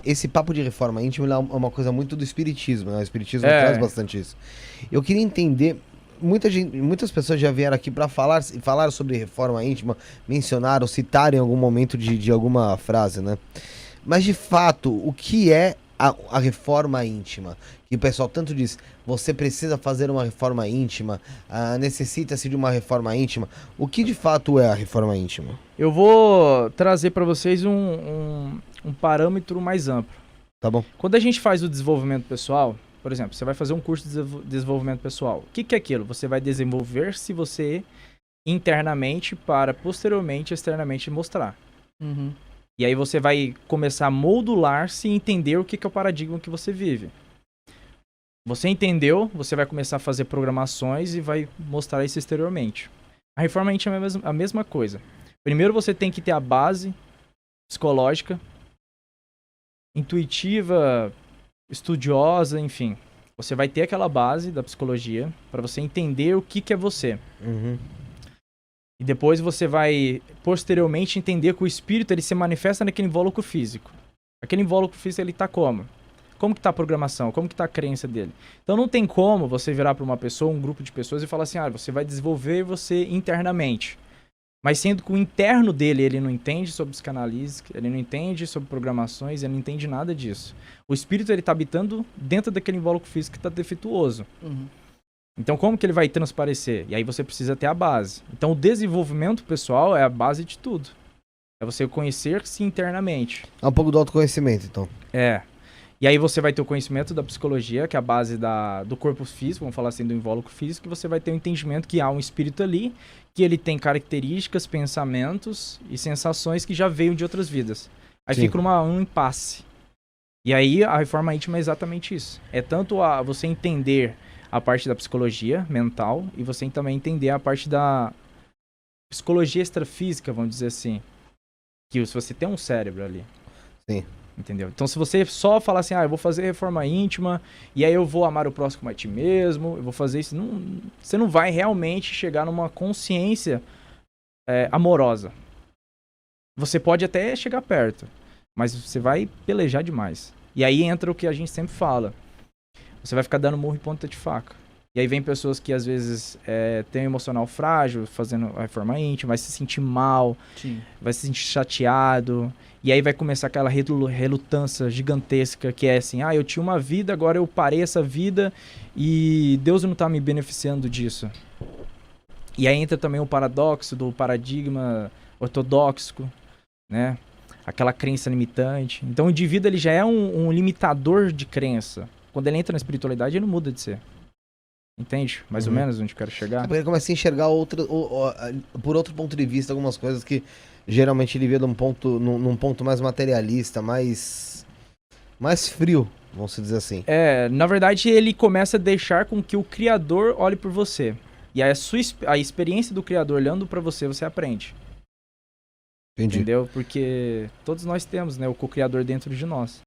esse papo de reforma íntima ele é uma coisa muito do espiritismo, né? O espiritismo traz bastante isso. Eu queria entender, muitas pessoas já vieram aqui para falar sobre reforma íntima, mencionaram, citaram em algum momento de alguma frase, né? Mas de fato, o que é a reforma íntima? Que o pessoal tanto diz, você precisa fazer uma reforma íntima, necessita-se de uma reforma íntima. O que de fato é a reforma íntima? Eu vou trazer para vocês um parâmetro mais amplo. Tá bom? Quando a gente faz o desenvolvimento pessoal, por exemplo, você vai fazer um curso de desenvolvimento pessoal. O que é aquilo? Você vai desenvolver-se você internamente para posteriormente, externamente mostrar. Uhum. E aí você vai começar a modular-se e entender o que é o paradigma que você vive. Você entendeu, você vai começar a fazer programações e vai mostrar isso exteriormente. A reforma íntima é a mesma coisa. Primeiro você tem que ter a base psicológica, intuitiva, estudiosa, enfim. Você vai ter aquela base da psicologia para você entender o que é você. Uhum. E depois você vai, posteriormente, entender que o espírito ele se manifesta naquele invólucro físico. Aquele invólucro físico, ele tá como? Como que tá a programação? Como que tá a crença dele? Então não tem como você virar para uma pessoa, um grupo de pessoas e falar assim, você vai desenvolver você internamente. Mas sendo que o interno dele, ele não entende sobre psicanálise, ele não entende sobre programações, ele não entende nada disso. O espírito, ele tá habitando dentro daquele invólucro físico que tá defeituoso. Uhum. Então, como que ele vai transparecer? E aí você precisa ter a base. Então, o desenvolvimento pessoal é a base de tudo. É você conhecer-se internamente. É um pouco do autoconhecimento, então. É. E aí você vai ter o conhecimento da psicologia, que é a base do corpo físico, vamos falar assim, do invólucro físico, e você vai ter o entendimento que há um espírito ali, que ele tem características, pensamentos e sensações que já veio de outras vidas. Aí Sim. fica um impasse. E aí a reforma íntima é exatamente isso. É tanto você entender a parte da psicologia mental e você também entender a parte da psicologia extrafísica, vamos dizer assim. Que se você tem um cérebro ali. Sim. Entendeu? Então se você só falar assim, eu vou fazer reforma íntima e aí eu vou amar o próximo como a ti mesmo, eu vou fazer isso, você não vai realmente chegar numa consciência amorosa. Você pode até chegar perto, mas você vai pelejar demais. E aí entra o que a gente sempre fala. Você vai ficar dando murro em ponta de faca. E aí vem pessoas que às vezes têm um emocional frágil, fazendo a reforma íntima, vai se sentir mal, Sim. vai se sentir chateado. E aí vai começar aquela relutância gigantesca que é assim, eu tinha uma vida, agora eu parei essa vida e Deus não tá me beneficiando disso. E aí entra também o paradoxo do paradigma ortodoxo, né? Aquela crença limitante. Então o indivíduo ele já é um limitador de crença. Quando ele entra na espiritualidade, ele não muda de ser. Entende? Mais ou menos onde eu quero chegar. Porque ele começa a enxergar por outro ponto de vista algumas coisas que geralmente ele vê num ponto mais materialista, mais frio, vamos dizer assim. Na verdade, ele começa a deixar com que o Criador olhe por você. E aí a experiência do Criador olhando pra você, você aprende. Entendi. Entendeu? Porque todos nós temos, né, o co-criador dentro de nós.